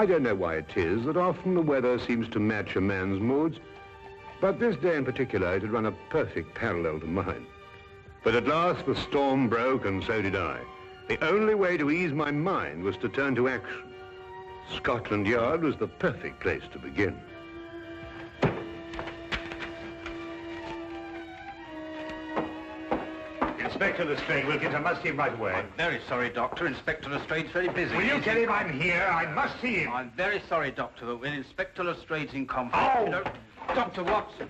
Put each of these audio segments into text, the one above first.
I don't know why it is that often the weather seems to match a man's moods, but this day in particular it had run a perfect parallel to mine. But at last the storm broke, and so did I. The only way to ease my mind was to turn to action. Scotland Yard was the perfect place to begin. Inspector Lestrade, Wilkins, I must see him right away. I'm very sorry, Doctor. Inspector Lestrade's very busy. Will you tell him I'm here? I must see him. I'm very sorry, Doctor, but when Inspector Lestrade's in conference... Oh! You know, Dr. Watson.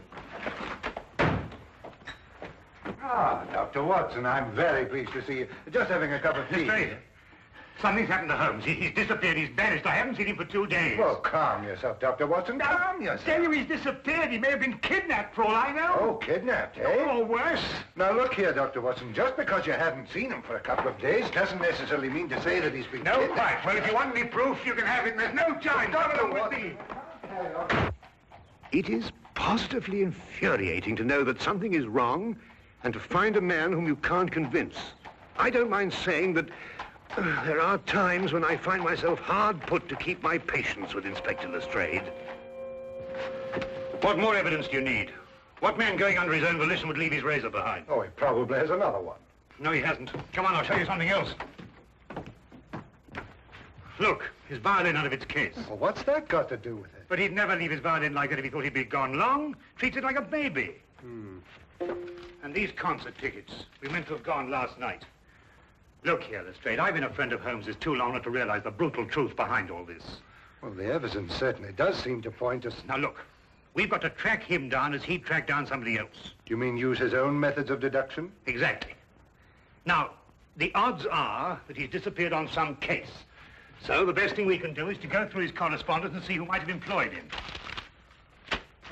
Ah, Dr. Watson, I'm very pleased to see you. Just having a cup of tea. Lestrade, something's happened to Holmes. He's disappeared. He's vanished. I haven't seen him for 2 days. Well, calm yourself, Dr. Watson. Calm yourself. Tell you he's disappeared. He may have been kidnapped for all I know. Oh, kidnapped, eh? Or worse. Now, look here, Dr. Watson. Just because you haven't seen him for a couple of days doesn't necessarily mean to say that he's been No, kidnapped. quite. Well, if you want any proof, you can have it. There's no time. Dr. With Watson. me. It is positively infuriating to know that something is wrong and to find a man whom you can't convince. I don't mind saying that there are times when I find myself hard put to keep my patience with Inspector Lestrade. What more evidence do you need? What man going under his own volition would leave his razor behind? Oh, he probably has another one. No, he hasn't. Come on, I'll show you something else. Look, his violin out of its case. Well, what's that got to do with it? But he'd never leave his violin like that if he thought he'd be gone long. Treats it like a baby. And these concert tickets, we meant to have gone last night. Look here, Lestrade, I've been a friend of Holmes's too long not to realize the brutal truth behind all this. Well, the evidence certainly does seem to point us... Now look, we've got to track him down as he tracked down somebody else. You mean use his own methods of deduction? Exactly. Now, the odds are that he's disappeared on some case. So the best thing we can do is to go through his correspondence and see who might have employed him.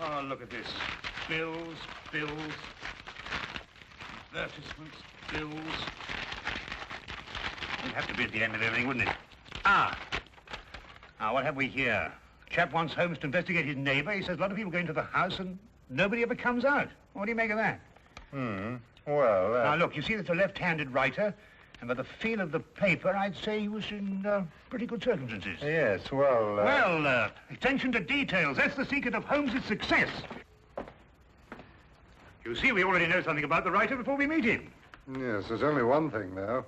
Oh, look at this. Bills, advertisements, bills. It'd have to be at the end of everything, wouldn't it? Now, what have we here? Chap wants Holmes to investigate his neighbor. He says a lot of people go into the house and nobody ever comes out. What do you make of that? Well, Now, look, you see that's a left-handed writer, and by the feel of the paper, I'd say he was in pretty good circumstances. Yes, well... Well, attention to details. That's the secret of Holmes' success. You see, we already know something about the writer before we meet him. Yes, there's only one thing, though.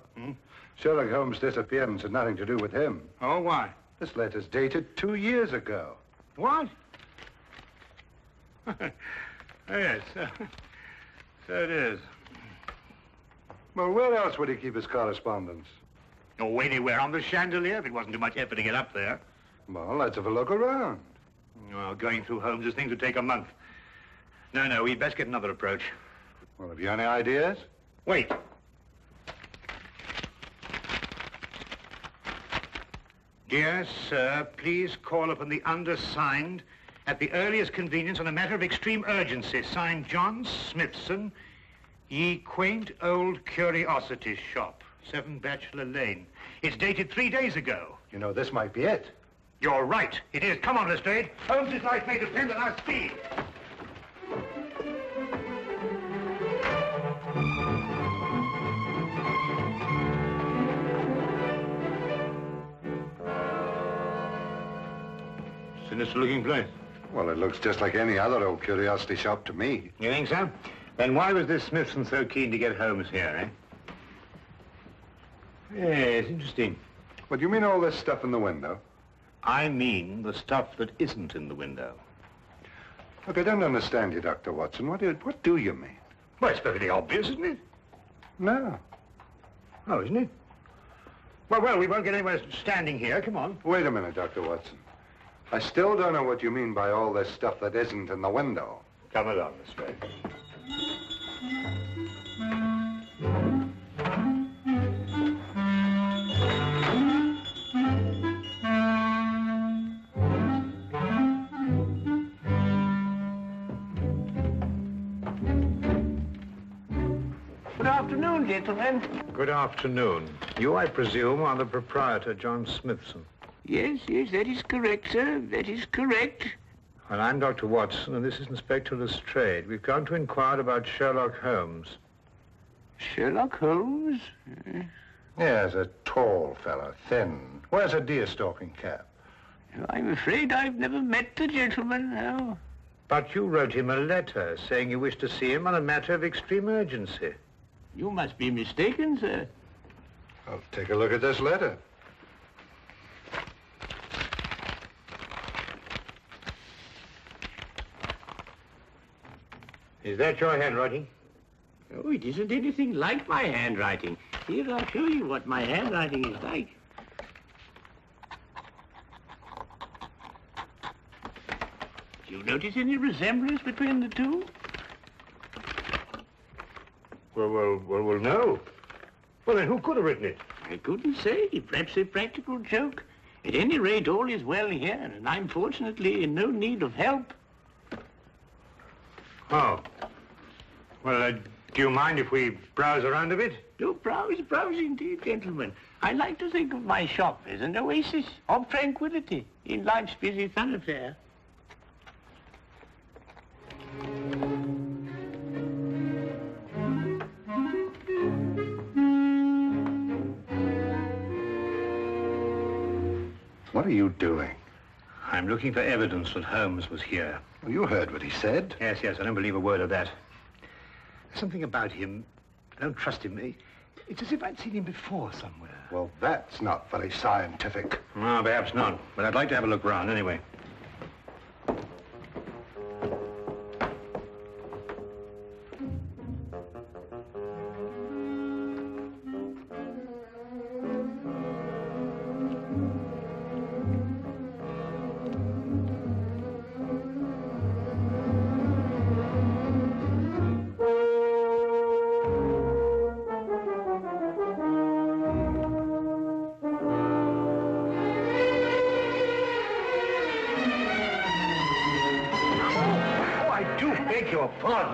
Sherlock Holmes' disappearance had nothing to do with him. Oh, why? This letter's dated 2 years ago. What? Yes, so it is. Well, where else would he keep his correspondence? Oh, anywhere on the chandelier, if it wasn't too much effort to get up there. Well, let's have a look around. Oh, going through Holmes' things would take a month. No, we'd best get another approach. Well, have you any ideas? Wait. Dear sir, please call upon the undersigned at the earliest convenience on a matter of extreme urgency. Signed, John Smithson, Ye Quaint Old Curiosity Shop, 7 Bachelor Lane. It's dated 3 days ago. You know, this might be it. You're right. It is. Come on, Lestrade. Holmes' life may depend on our speed. Sinister-looking place. Well, it looks just like any other old curiosity shop to me. You think so? Then why was this Smithson so keen to get Holmes here, eh? Yes, interesting. What, do you mean all this stuff in the window? I mean the stuff that isn't in the window. Look, I don't understand you, Dr. Watson. What do you mean? Well, it's perfectly obvious, isn't it? No. Oh, isn't it? Well, we won't get anywhere standing here. Come on. Wait a minute, Dr. Watson. I still don't know what you mean by all this stuff that isn't in the window. Come along, Lestrade. Good afternoon, gentlemen. Good afternoon. You, I presume, are the proprietor, John Smithson. Yes, that is correct, sir. That is correct. Well, I'm Dr. Watson, and this is Inspector Lestrade. We've come to inquire about Sherlock Holmes. Sherlock Holmes? Yes, a tall fellow, thin. Wears a deer-stalking cap. I'm afraid I've never met the gentleman, no. But you wrote him a letter saying you wished to see him on a matter of extreme urgency. You must be mistaken, sir. I'll take a look at this letter. Is that your handwriting? Oh, it isn't anything like my handwriting. Here, I'll show you what my handwriting is like. Do you notice any resemblance between the two? Well, no. Well, then who could have written it? I couldn't say. Perhaps a practical joke. At any rate, all is well here, and I'm fortunately in no need of help. Oh. Well, do you mind if we browse around a bit? Do browse indeed, gentlemen. I like to think of my shop as an oasis of tranquility in life's busy thoroughfare. What are you doing? I'm looking for evidence that Holmes was here. Well, you heard what he said. Yes, I don't believe a word of that. There's something about him. I don't trust him. It's as if I'd seen him before somewhere. Well, that's not very scientific. No, perhaps not. But I'd like to have a look round anyway.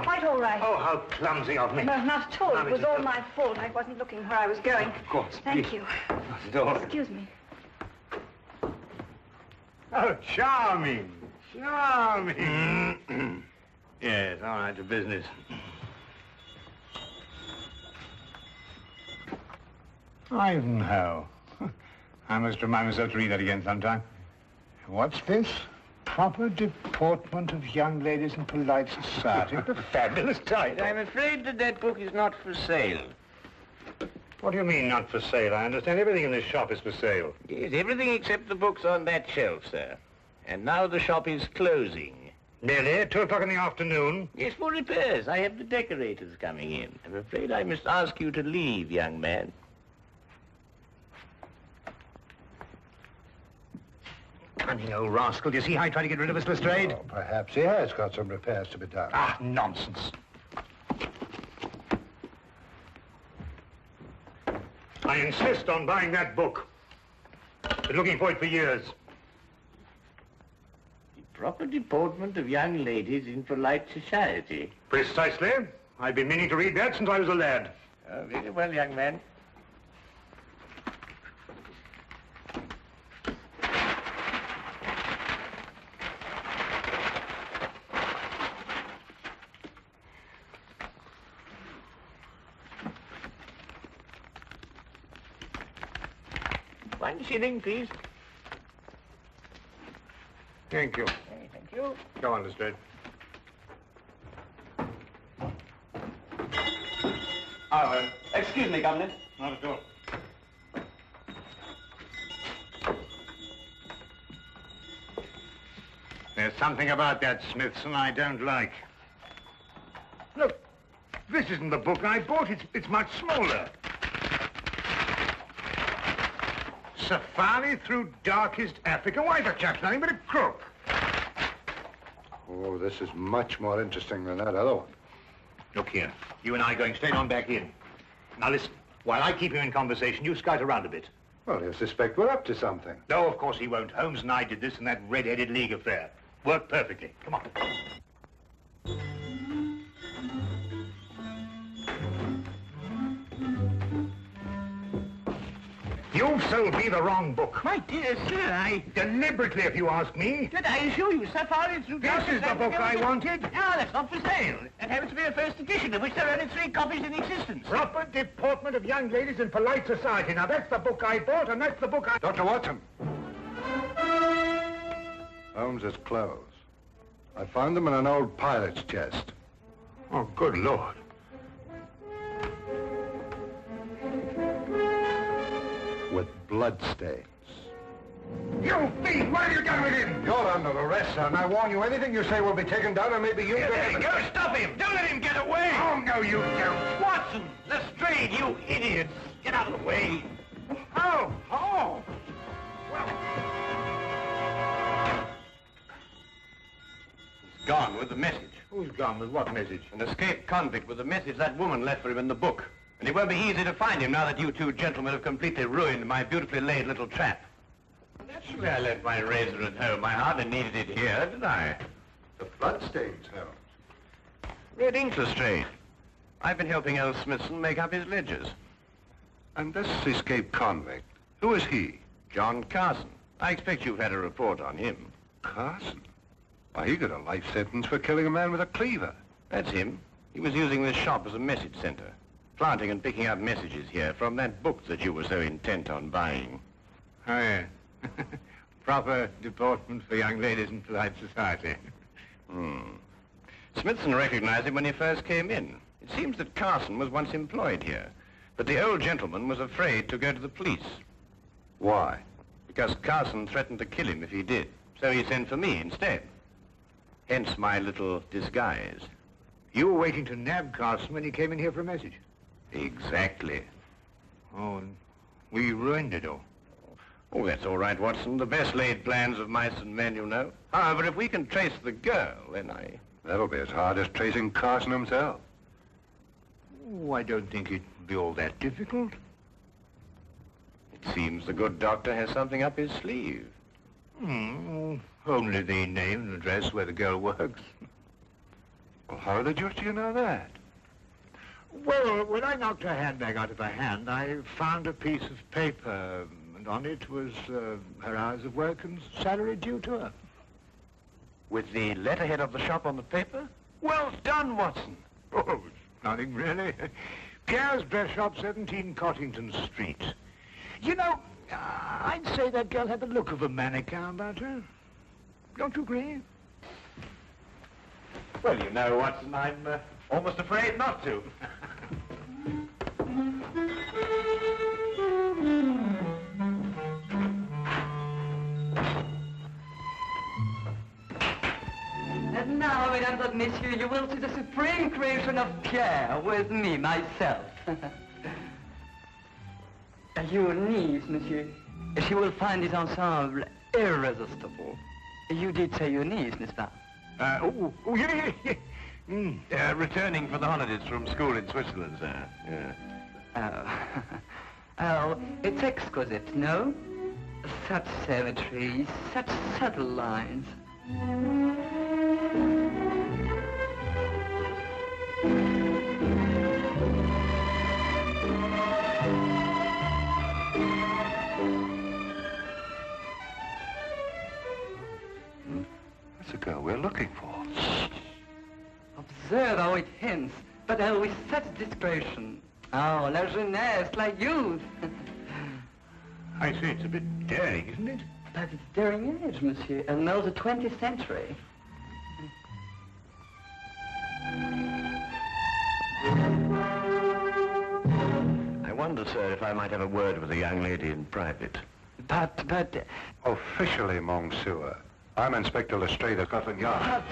Quite all right. Oh, how clumsy of me. No, not at all. It was all my fault. I wasn't looking where I was going. Of course. Thank you. Not at all. Excuse me. Oh, charming. Charming. Yes, all right, to business. Ivanhoe. I must remind myself to read that again sometime. What's this? Proper deportment of young ladies in polite society. What a fabulous title. I'm afraid that book is not for sale. What do you mean, not for sale? I understand everything in this shop is for sale. Yes, everything except the books on that shelf, sir. And now the shop is closing. Nearly? 2 o'clock in the afternoon? Yes, for repairs. I have the decorators coming in. I'm afraid I must ask you to leave, young man. Cunning old rascal. Do you see how he tried to get rid of us, Lestrade? Oh, perhaps he has got some repairs to be done. Ah, nonsense. I insist on buying that book. Been looking for it for years. The proper deportment of young ladies in polite society. Precisely. I've been meaning to read that since I was a lad. Very well, young man. £1, please. Thank you. Thank you. Go on, Lestrade. Excuse me, Governor. Not at all. There's something about that, Smithson, I don't like. Look, this isn't the book I bought. It's much smaller. Safari through darkest Africa. Why, the chap's nothing but a crook. Oh, this is much more interesting than that other one. Look here. You and I are going straight on back in. Now listen, while I keep him in conversation, you scout around a bit. Well, he'll suspect we're up to something. No, of course he won't. Holmes and I did this in that red-headed league affair. Worked perfectly. Come on. You've sold me the wrong book. My dear sir, Deliberately, if you ask me. Did I assure you Safari through... This is the book I wanted. No, that's not for sale. It happens to be a first edition, of which there are only 3 copies in existence. Proper deportment of young ladies in polite society. Now, that's the book I bought, and that's the book I... Dr. Watson. Holmes's clothes. I found them in an old pilot's chest. Oh, good Lord. With blood stains. You thief! What have you done with him? You're under arrest, sir, and I warn you, anything you say will be taken down, and maybe you... Go, stop him! Don't let him get away! Oh, no, you don't. Watson! Lestrade, you idiots! Get out of the way! Oh, oh. He's gone with the message. Who's gone with what message? An escaped convict with the message that woman left for him in the book. And it won't be easy to find him now that you two gentlemen have completely ruined my beautifully laid little trap. Naturally, I left my razor at home. I hardly needed it here, did I? The blood stains, Holmes. Red ink, Lestrade. I've been helping L. Smithson make up his ledgers. And this escaped convict, who is he? John Carson. I expect you've had a report on him. Carson? Why, he got a life sentence for killing a man with a cleaver. That's him. He was using this shop as a message center, planting and picking up messages here from that book that you were so intent on buying. Oh, yeah. Proper deportment for young ladies in polite society. Smithson recognized him when he first came in. It seems that Carson was once employed here, but the old gentleman was afraid to go to the police. Why? Because Carson threatened to kill him if he did, so he sent for me instead. Hence my little disguise. You were waiting to nab Carson when he came in here for a message. Exactly. Oh, and we ruined it all. Oh, that's all right, Watson. The best laid plans of mice and men, you know. However, if we can trace the girl, then That'll be as hard as tracing Carson himself. Oh, I don't think it'd be all that difficult. It seems the good doctor has something up his sleeve. Only the name and address where the girl works. Well, how the deuce do you know that? Well, when I knocked her handbag out of her hand, I found a piece of paper, and on it was her hours of work and salary due to her. With the letterhead of the shop on the paper? Well done, Watson. Oh, it's nothing really. Pierre's dress shop, 17 Cottington Street. You know, I'd say that girl had the look of a mannequin about her. Don't you agree? Well, you know, Watson, I'm almost afraid not to. And now, mesdames and messieurs, you will see the supreme creation of Pierre with me, myself. Your niece, monsieur. She will find this ensemble irresistible. You did say your niece, n'est-ce pas? Yeah. Returning for the holidays from school in Switzerland, sir. Yeah. Oh, it's exquisite, no? Such symmetry, such subtle lines. That's the girl we're looking for. Observe how it hints, but with such discretion. Oh, la jeunesse, la youth. I say it's a bit daring, isn't it? But it's daring age, monsieur, and now the 20th century. I wonder, sir, if I might have a word with the young lady in private. But... Officially, Monsieur. I'm Inspector Lestrade of Scotland Yard.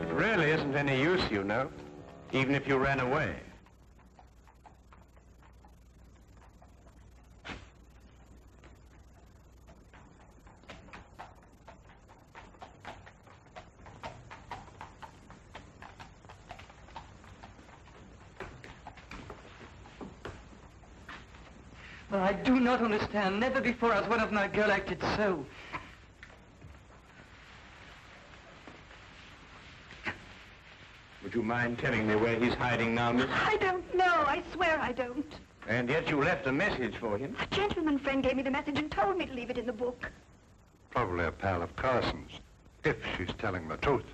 It really isn't any use, you know, even if you ran away. I do not understand. Never before has one of my girl acted so. Would you mind telling me where he's hiding now, miss? I don't know. I swear I don't. And yet you left a message for him. A gentleman friend gave me the message and told me to leave it in the book. Probably a pal of Carson's, if she's telling the truth.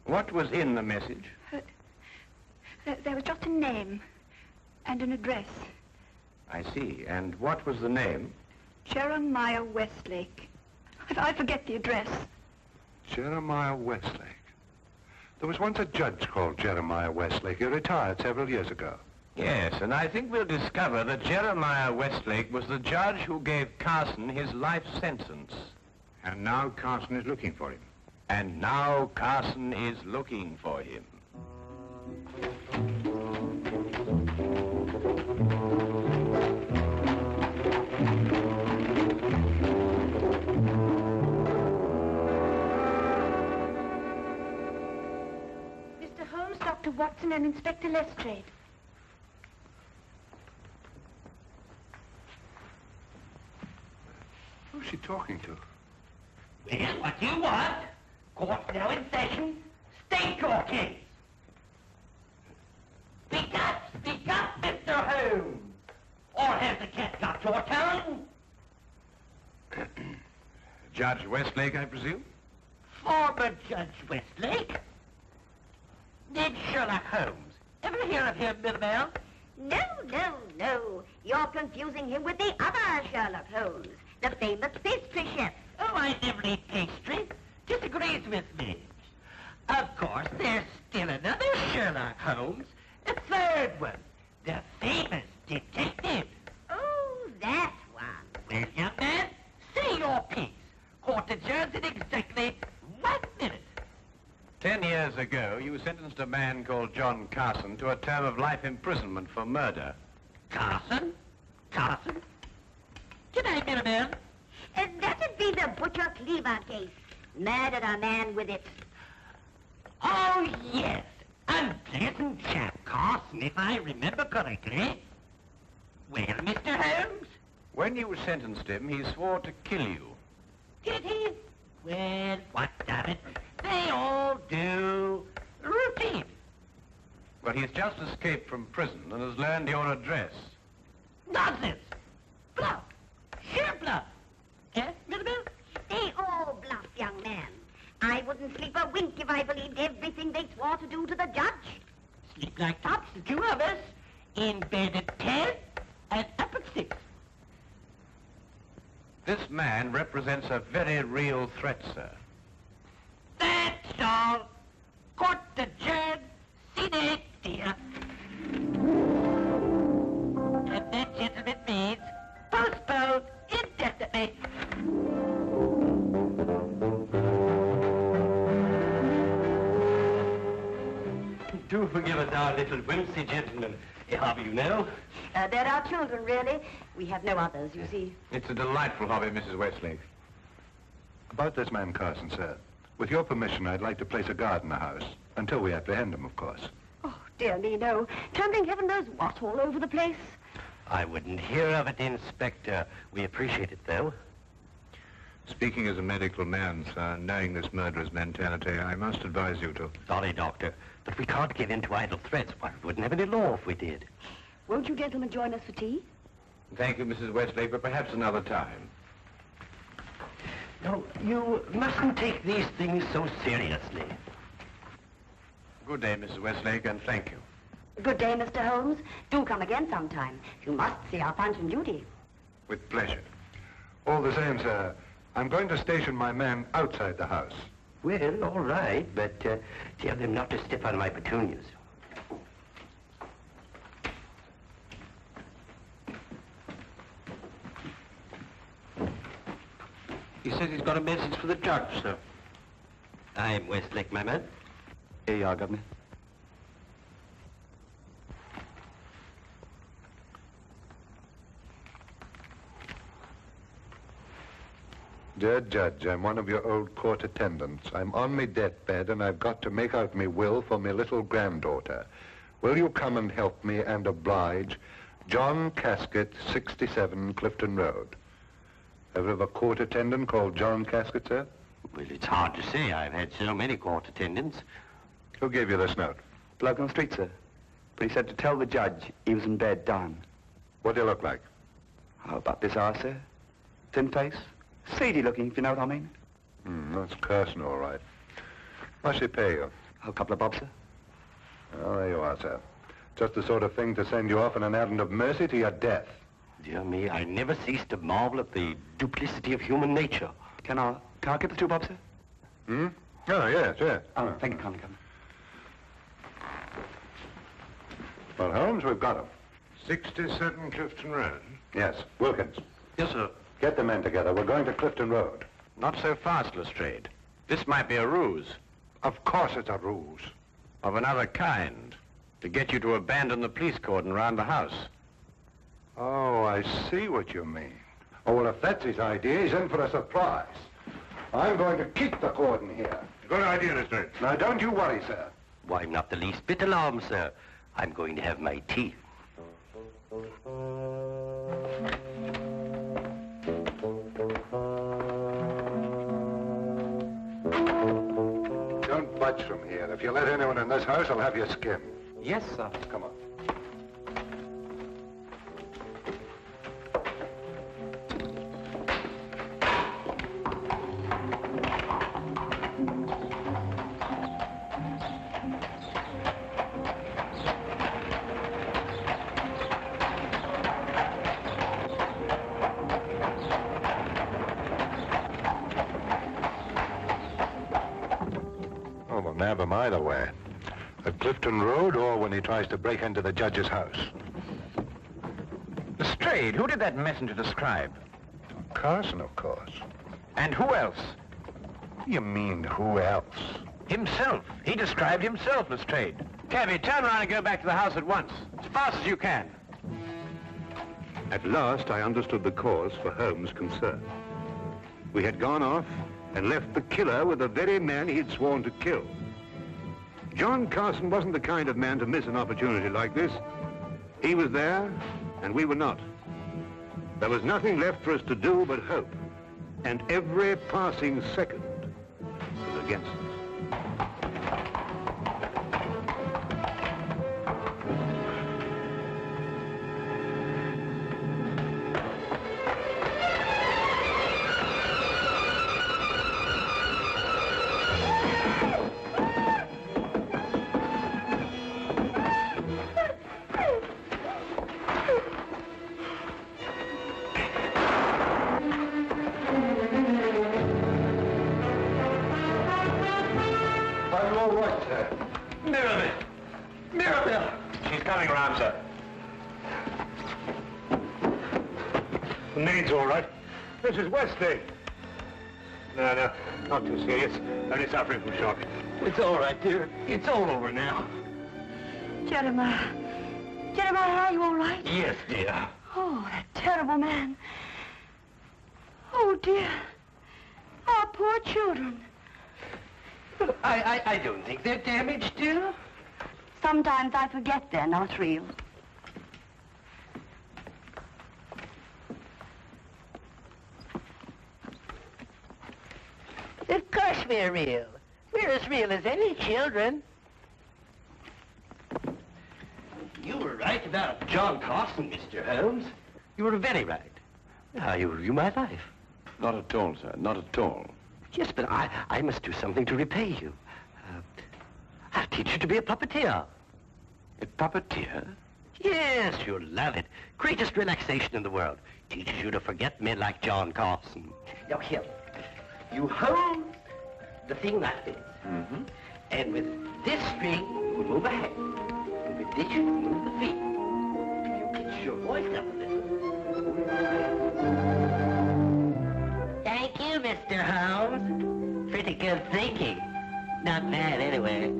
What was in the message? There was just a name and an address. I see. And what was the name? Jeremiah Westlake. I forget the address. Jeremiah Westlake. There was once a judge called Jeremiah Westlake. He retired several years ago. Yes, and I think we'll discover that Jeremiah Westlake was the judge who gave Carson his life sentence. And now Carson is looking for him. And now Carson is looking for him. Mr. Holmes, Dr. Watson, and Inspector Lestrade. Who's she talking to? Well, what do you want? Court's now in session. State your case. Speak up, Mr. Holmes. Or has the cat got your tongue? Judge Westlake, I presume? Former Judge Westlake? Did Sherlock Holmes ever hear of him, Millamel? No. You're confusing him with the other Sherlock Holmes, the famous pastry chef. Oh, I never eat pastry. Disagrees with me. Of course, there's still another Sherlock Holmes, a third one, the famous detective. Oh, that one. Well, young man, say your piece. Court adjourns in exactly 1 minute. 10 years ago, you sentenced a man called John Carson to a term of life imprisonment for murder. Carson? G'day, Millamel. That'd be the Butcher Cleaver case. Murdered a man with it. Oh, yes. Unpleasant chap, Carson, if I remember correctly. Well, Mr. Holmes? When you sentenced him, he swore to kill you. Did he? Well, what of it? They all do. Routine. But he's just escaped from prison and has learned your address. Nonsense. Bluff. Sheer bluff. Eh, Millamel? They all bluff, young man. I wouldn't sleep a wink if I believed everything they swore to do to the judge. Sleep like tops, the two of us. In bed at 10 and up at 6. This man represents a very real threat, sir. That's all. Court adjourned. Sine die. And that, gentlemen, means postponed indefinitely. Do forgive us our little whimsy, gentlemen. Hobby, you know. They're our children, really. We have no others, you see. It's a delightful hobby, Mrs. Westlake. About this man Carson, sir. With your permission, I'd like to place a guard in the house. Until we apprehend him, of course. Oh, dear me, no. Tumbling heaven knows what all over the place. I wouldn't hear of it, Inspector. We appreciate it, though. Speaking as a medical man, sir, knowing this murderer's mentality, I must advise you to... Sorry, Doctor, but we can't give in to idle threats. Why, we wouldn't have any law if we did. Won't you gentlemen join us for tea? Thank you, Mrs. Westlake, but perhaps another time. No, you mustn't take these things so seriously. Good day, Mrs. Westlake, and thank you. Good day, Mr. Holmes. Do come again sometime. You must see our Punch and Judy. With pleasure. All the same, sir, I'm going to station my men outside the house. Well, all right, but tell them not to step on my petunias. He says he's got a message for the judge, sir. I'm Westlake, my man. Here you are, Governor. Dear Judge, I'm one of your old court attendants. I'm on me deathbed and I've got to make out me will for me little granddaughter. Will you come and help me and oblige? John Casket, 67 Clifton Road. Ever have a court attendant called John Casket, sir? Well, it's hard to say. I've had so many court attendants. Who gave you this note? Bloke on the street, sir. But he said to tell the judge he was in bed dying. What do you look like? How about this eye, sir? Thin face, seedy looking, if you know what I mean. That's Carson, all right. What's she pay you? A couple of bob, sir. Oh, there you are, sir. Just the sort of thing to send you off on an errand of mercy to your death. Dear me, I never cease to marvel at the duplicity of human nature. Can I get the 2 bob, sir? Oh, yes, yes. Oh, thank you, kindly, Captain. Well, Holmes, we've got him. 67 Clifton Road. Yes, Wilkins. Yes, sir. Get the men together. We're going to Clifton Road. Not so fast, Lestrade. This might be a ruse. Of course it's a ruse. Of another kind. To get you to abandon the police cordon round the house. Oh, I see what you mean. Oh, well, if that's his idea, he's in for a surprise. I'm going to keep the cordon here. Good idea, Lestrade. Now, don't you worry, sir. Why, I'm not the least bit alarmed, sir. I'm going to have my tea. Don't budge from here. If you let anyone in this house, I'll have you skinned. Yes, sir. Come on. Nab him either way. At Clifton Road or when he tries to break into the judge's house. Lestrade, who did that messenger describe? Carson, of course. And who else? You mean who else? Himself. He described himself, Lestrade. Cabby, turn around and go back to the house at once. As fast as you can. At last, I understood the cause for Holmes' concern. We had gone off and left the killer with the very man he'd sworn to kill. John Carson wasn't the kind of man to miss an opportunity like this. He was there, and we were not. There was nothing left for us to do but hope. And every passing second was against us. She's coming around, sir. The maid's all right. Mrs. Westlake. No, not too serious. Only suffering from shock. It's all right, dear. It's all over now. Jeremiah. Jeremiah, are you all right? Yes, dear. Oh, that terrible man. Oh, dear. Our poor children. I don't think they're damaged, dear. Sometimes I forget they're not real. Of course we're real. We're as real as any children. You were right about John Carson, Mr. Holmes. You were very right. Now, you ruined my life. Not at all, sir. Not at all. Yes, but I must do something to repay you. I'll teach you to be a puppeteer. A puppeteer? Yes, you'll love it. Greatest relaxation in the world. Teaches you to forget men like John Carson. Now, here. You hold the thing like this. Mm-hmm. And with this string, you move a hand. And with this, you move the feet. You pitch your voice up a little. Thank you, Mr. Holmes. Pretty good thinking. Not bad, anyway.